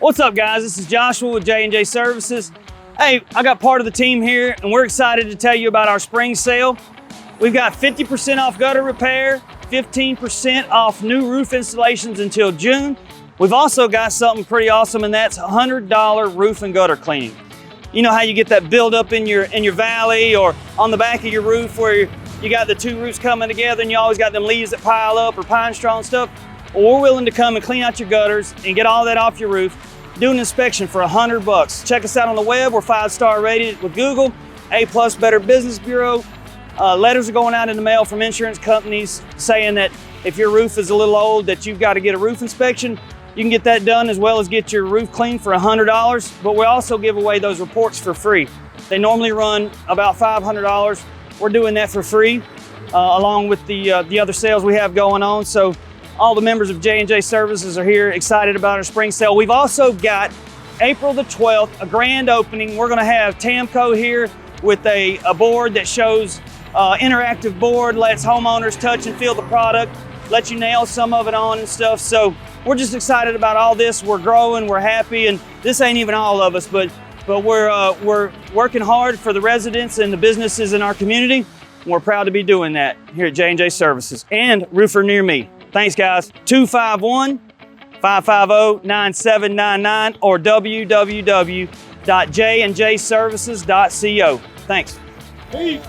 What's up, guys? This is Joshua with J&J Services. Hey, I got part of the team here, and we're excited to tell you about our spring sale. We've got 50% off gutter repair, 15% off new roof installations until June. We've also got something pretty awesome, and that's $100 roof and gutter cleaning. You know how you get that buildup in your valley or on the back of your roof where you got the two roofs coming together and you always got them leaves that pile up or pine straw and stuff? Well, we're willing to come and clean out your gutters and get all that off your roof. Do an inspection for $100. Check us out on the web. We're 5-star rated with Google, A+ Better Business Bureau. Letters are going out in the mail from insurance companies saying that if your roof is a little old, that you've got to get a roof inspection. You can get that done as well as get your roof cleaned for $100, but we also give away those reports for free. They normally run about $500. We're doing that for free, along with the other sales we have going on. So all the members of J&J Services are here excited about our spring sale. We've also got April the 12th, a grand opening. We're gonna have Tamco here with a board that shows interactive board, lets homeowners touch and feel the product, let you nail some of it on and stuff. So we're just excited about all this. We're growing, we're happy, and this ain't even all of us, but we're working hard for the residents and the businesses in our community. We're proud to be doing that here at J&J Services and Roofer Near Me. Thanks, guys. 251-550-9799 or www.jandjservices.co. Thanks. Peace.